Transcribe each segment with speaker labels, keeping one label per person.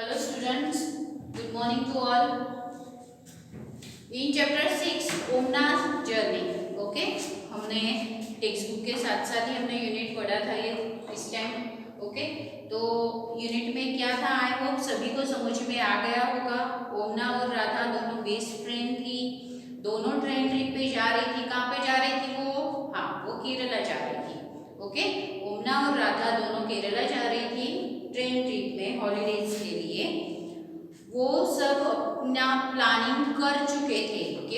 Speaker 1: Hello students, good morning to all. In chapter 6 ओमना's journey, okay हमने text book के साथ साथ ही हमने यूनिट पढ़ा था ये इस टाइम, ओके। तो यूनिट में क्या था, आई होप सभी को समझ में आ गया होगा। ओमना और राधा दोनों बेस्ट फ्रेंड थी, दोनों ट्रेन ट्रिप पे जा रही थी। कहाँ पे जा रही थी वो? हाँ, वो केरला जा रही थी, ओके। ओमना और राधा दोनों केरला जा रही थी ट्रेन ट्रिप में हॉलीडेज के लिए। वो सब अपना प्लानिंग कर चुके थे कि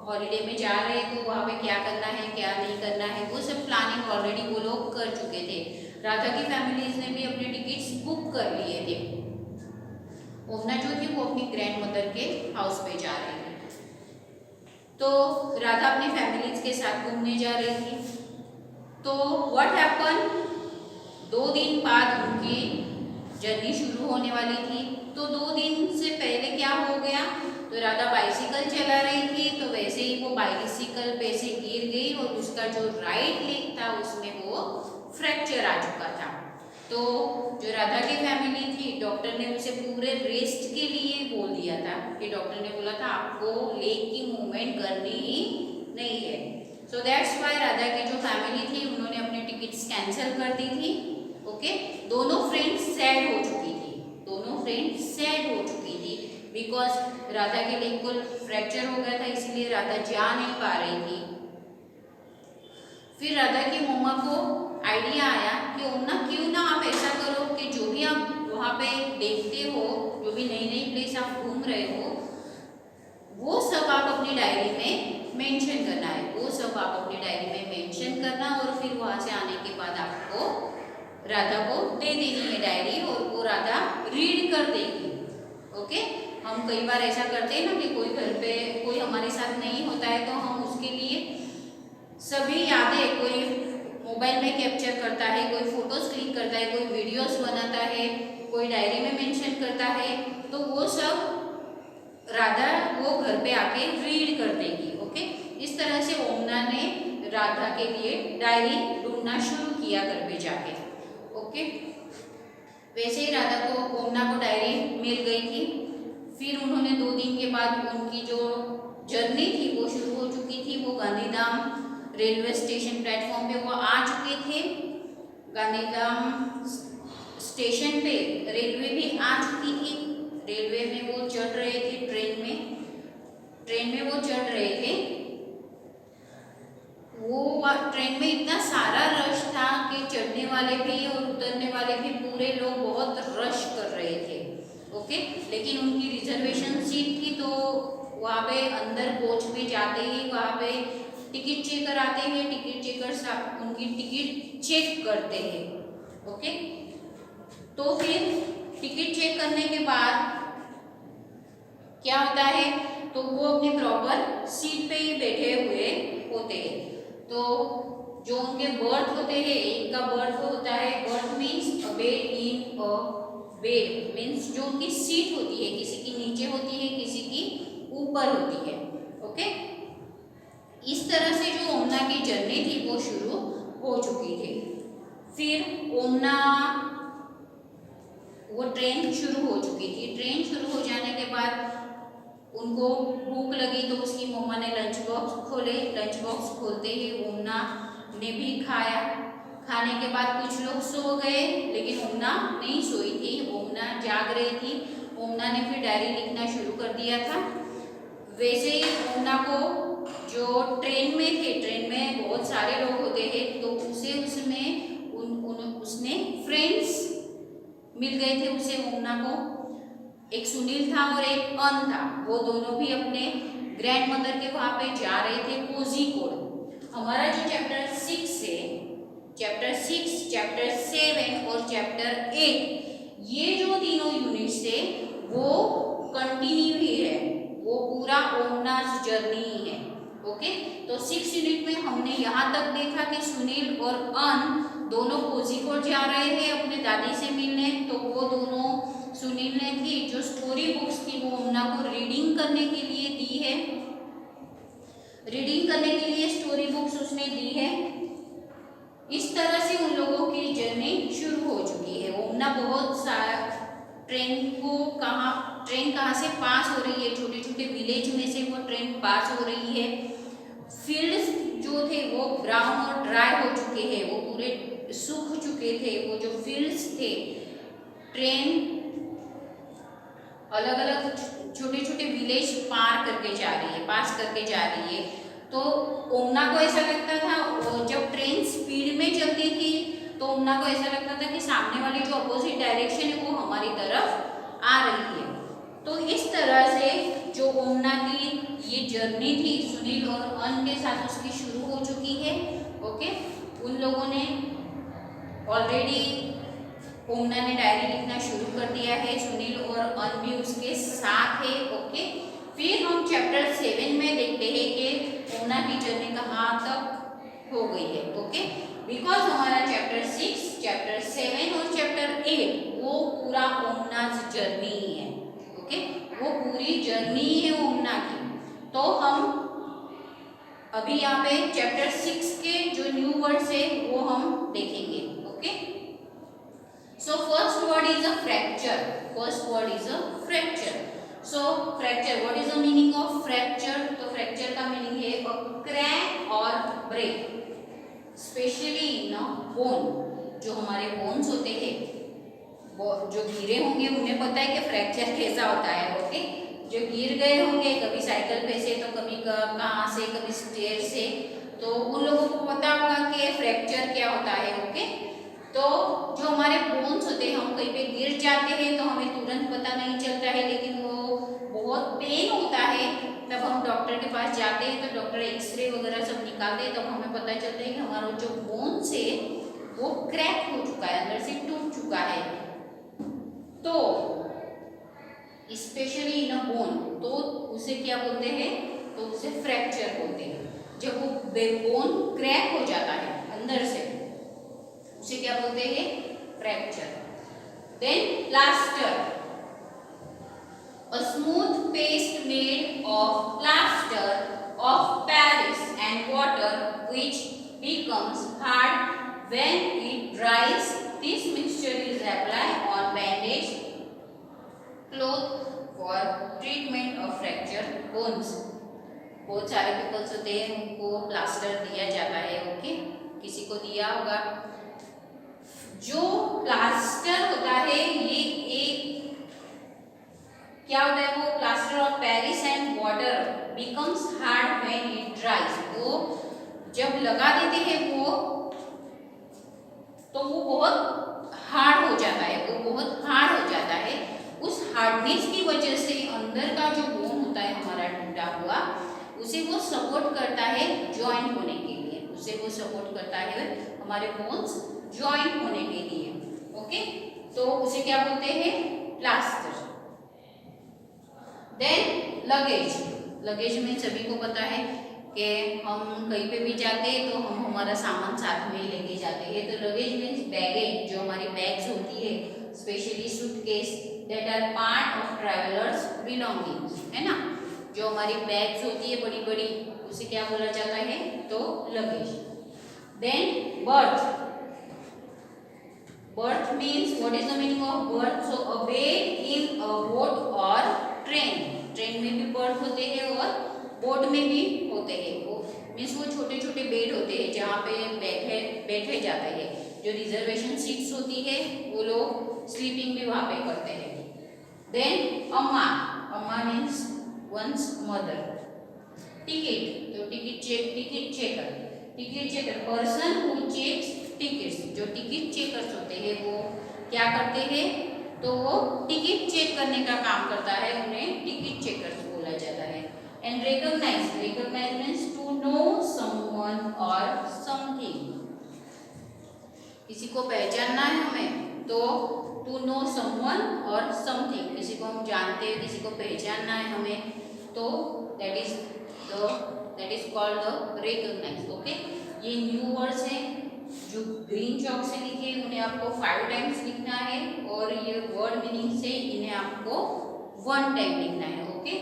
Speaker 1: हॉलीडे में जा रहे तो वहाँ पे क्या करना है क्या नहीं करना है, वो सब प्लानिंग ऑलरेडी वो लोग कर चुके थे। राधा की फैमिलीज ने भी अपने टिकट्स बुक कर लिए थे। ओमना जो थी वो अपनी ग्रैंड मदर के हाउस पे जा रही थी, तो राधा अपनी फैमिलीज के साथ घूमने जा रही थी। तो व्हाट हैपन, 2 दिन बाद उनकी जर्नी शुरू होने वाली थी। तो 2 दिन से पहले क्या हो गया, तो राधा बाइसिकल चला रही थी, तो वैसे ही वो बाइसिकल पे से गिर गई और उसका जो राइट लेग था उसमें वो फ्रैक्चर आ चुका था। तो जो राधा की फैमिली थी, डॉक्टर ने उसे पूरे रेस्ट के लिए बोल दिया था कि डॉक्टर ने बोला था आपको लेग की मूवमेंट करनी ही नहीं है। सो दैट्स वाई राधा की जो फैमिली थी उन्होंने अपने टिकट्स कैंसिल कर दी थी, ओके। दोनों फ्रेंड्स सैड हो चुकी थी, दोनों फ्रेंड्स सैड हो चुकी थी बिकॉज राधा के लेग को फ्रैक्चर हो गया था, इसलिए राधा जा नहीं पा रही थी। फिर राधा की मम्मा को आइडिया आया कि ओमना क्यों ना आप ऐसा करो कि जो भी आप वहाँ पे देखते हो, जो भी नई नई प्लेस आप घूम रहे हो, वो सब आप अपनी डायरी में मेंशन करना है, वो सब आप अपनी डायरी में मेंशन करना और फिर वहाँ से आने के बाद आपको राधा को दे देनी है डायरी और वो राधा रीड कर देगी, ओके। हम कई बार ऐसा करते हैं ना कि कोई घर पे कोई हमारे साथ नहीं होता है तो हम उसके लिए सभी यादें, कोई मोबाइल में कैप्चर करता है, कोई फोटोज क्लिक करता है, कोई वीडियोस बनाता है, कोई डायरी में मेंशन करता है, तो वो सब राधा वो घर पे आके रीड कर देगी, ओके। इस तरह से ओमना ने राधा के लिए डायरी ढूंढना शुरू किया घर पे जाके, ओके। वैसे ही राधा को ओमना को डायरी मिल गई थी। फिर उन्होंने 2 दिन के बाद उनकी जो जर्नी थी वो शुरू हो चुकी थी। वो गांधीधाम रेलवे स्टेशन प्लेटफॉर्म पे वो आ चुके थे। गांधीधाम स्टेशन पे रेलवे भी आ चुकी थी, रेलवे में वो चढ़ रहे थे, ट्रेन में वो चढ़ रहे थे। वो ट्रेन में इतना सारा रश था कि चढ़ने वाले भी और उतरने वाले भी पूरे लोग बहुत रश कर रहे थे, ओके। लेकिन उनकी रिजर्वेशन सीट थी, तो वहाँ पे अंदर कोच में जाते ही वहाँ पे टिकट चेकर आते हैं, टिकट चेकर्स उनकी टिकट चेक करते हैं, ओके। तो फिर टिकट चेक करने के बाद क्या होता है, तो वो अपने प्रॉपर सीट पे ही बैठे हुए होते हैं। तो जो उनके बर्थ होते हैं, एक का बर्थ होता है, birth means a bed in a bed means जो उनकी सीट होती है, किसी की नीचे होती है, किसी की ऊपर होती है, ओके। इस तरह से जो ओमना की जर्नी थी वो शुरू हो चुकी थी। फिर ओमना वो ट्रेन शुरू हो चुकी थी। ट्रेन शुरू हो जाने के बाद उनको भूख लगी तो उसकी मम्मा ने लंच बॉक्स खोले। लंच बॉक्स खोलते ही ओमना ने भी खाया। खाने के बाद कुछ लोग सो गए, लेकिन ओमना नहीं सोई थी, ओमना जाग रही थी। ओमना ने फिर डायरी लिखना शुरू कर दिया था। वैसे ही ओमना को जो ट्रेन में थे, ट्रेन में बहुत सारे लोग होते हैं, तो उसमें उसने फ्रेंड्स मिल गए थे उसे, ओमना को। एक सुनील था और एक अन था, वो दोनों भी अपने ग्रैंड मदर के वहाँ पे जा रहे थे कोझिकोड। हमारा जो चैप्टर 6 है, चैप्टर 6, चैप्टर 7 और चैप्टर 8, ये जो तीनों यूनिट्स है वो कंटिन्यू ही है, वो पूरा ओमना's जर्नी ही है, ओके। तो 6 यूनिट में हमने यहाँ तक देखा कि सुनील और अन दोनों कोझिकोड जा रहे हैं अपने दादी से मिलने। तो वो दोनों, सुनील ने थी जो स्टोरी बुक्स थी वो ओमना को रीडिंग करने के लिए दी है, रीडिंग करने के लिए स्टोरी बुक्स उसने दी है। इस तरह से उन लोगों की जर्नी शुरू हो चुकी है। ओमना बहुत ट्रेन कहाँ से पास हो रही है, छोटे छोटे विलेज में से वो ट्रेन पास हो रही है। फील्ड्स जो थे वो ब्राउन और ड्राई हो चुके हैं, वो पूरे सूख चुके थे। वो जो फील्ड्स थे, ट्रेन अलग अलग छोटे छोटे विलेज पास करके जा रही है। तो ओमना को ऐसा लगता था, जब ट्रेन स्पीड में चलती थी तो ओमना को ऐसा लगता था कि सामने वाली जो अपोजिट डायरेक्शन है वो हमारी तरफ आ रही है। तो इस तरह से जो ओमना की ये जर्नी थी सुनील और अन के साथ उसकी शुरू हो चुकी है। ओके, उन लोगों ने ऑलरेडी ओमना ने डायरी लिखना शुरू कर दिया है, सुनील और अन भी उसके साथ है। ओके, फिर हम चैप्टर 7 में देखते हैं कि ओमना की जर्नी कहाँ तक हो गई है। ओके, बिकॉज हमारा चैप्टर 6, चैप्टर 7 और चैप्टर 8 वो पूरा ओमना's जर्नी ही है। ओके, वो पूरी जर्नी है ओमना की। तो हम अभी यहाँ पे चैप्टर 6 के जो न्यू वर्ड्स है वो हम देखेंगे। Okay, so first word is a fracture. First word is a fracture. So fracture, what is the meaning of fracture? तो फ्रैक्चर का मीनिंग है अ क्रैक और ब्रेक, स्पेशली इन बोन। जो हमारे बोन्स होते हैं, जो गिरे होंगे उन्हें पता है कि फ्रैक्चर कैसा होता है। ओके, जो गिर गए होंगे कभी साइकिल पे से, तो कभी कहाँ से, कभी स्टेयर से, तो उन लोगों को पता होगा कि फ्रैक्चर क्या होता है। ओके, तो जो हमारे बोन्स होते हैं, हम कहीं पे गिर जाते हैं तो हमें तुरंत पता नहीं चलता है, लेकिन वो बहुत पेन होता है। तब हम डॉक्टर के पास जाते हैं तो डॉक्टर एक्सरे वगैरह सब निकालते हैं, तब हमें पता चलता है कि हमारा जो बोन्स है वो क्रैक हो चुका है, अंदर से टूट चुका है। तो स्पेशली इन अ बोन, तो उसे क्या बोलते हैं? तो उसे फ्रैक्चर बोलते हैं। जब वो बोन क्रैक हो जाता है अंदर से, उसे क्या बोलते हैं? Fracture. Then plaster, a smooth paste made of plaster of Paris and water which becomes hard when it dries. This mixture is applied on bandaged cloth for treatment of fractured bones. बहुत सारे peoples होते हैं, उनको plaster दिया जाता है। Okay, किसी को दिया होगा। जो प्लास्टर होता है ये एक क्या होता है? वो plaster of Paris and water becomes hard when it ड्राइज। वो जब लगा देते हैं वो, तो वो बहुत हार्ड हो जाता है, वो बहुत हार्ड हो जाता है। उस हार्डनेस की वजह से अंदर का जो बोन होता है हमारा टूटा हुआ, उसे वो सपोर्ट करता है जॉइंट होने के लिए। उसे वो सपोर्ट करता है हमारे बोन्स जॉइंट होने के लिए। ओके, तो उसे क्या बोलते हैं? प्लास्टर। Then luggage. लगेज में सभी को पता है कि हम कहीं पे भी जाते हैं तो हम हमारा सामान साथ में ही लेके जाते हैं। तो लगेज मीन्स बैगेज, जो हमारी बैग्स होती है, specially suitcase that are part of travellers belongings, है ना। जो हमारी बैग्स होती है बड़ी बड़ी, उसे क्या बोला जाता है? तो luggage. Then berth. Berth means, what is the meaning of berth? So a bed in a boat और ट्रेन। ट्रेन में भी बर्थ होते हैं और बोट में भी होते हैं। वो मीन्स वो छोटे छोटे बेड होते हैं जहाँ पे बैठे जाते हैं। जो रिजर्वेशन सीट्स होती है वो लोग स्लीपिंग भी वहाँ पे करते हैं। Then amma. Amma means one's mother. Ticket, जो ticket checker. Ticket checker, person who checks tickets. जो टिकट चेकर्स होते हैं वो क्या करते हैं? तो वो टिकट चेक करने का काम करता है, उन्हें टिकट चेकर्स बोला जाता है। And recognise. Recognise means to know someone और समथिंग। किसी को पहचानना है हमें, तो टू नो समवन और समथिंग, किसी को हम जानते हैं, किसी को पहचानना है हमें, तो that is called the recognise. Okay, ये न्यू वर्ड्स हैं जो ग्रीन चॉक से लिखे, उन्हें आपको 5 टाइम्स लिखना है, और ये वर्ड मीनिंग से इन्हें आपको 1 टाइम लिखना है। ओके,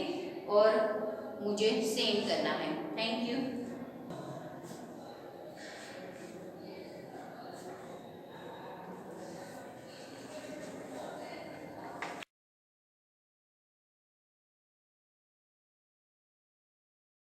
Speaker 1: और मुझे सेंड करना है।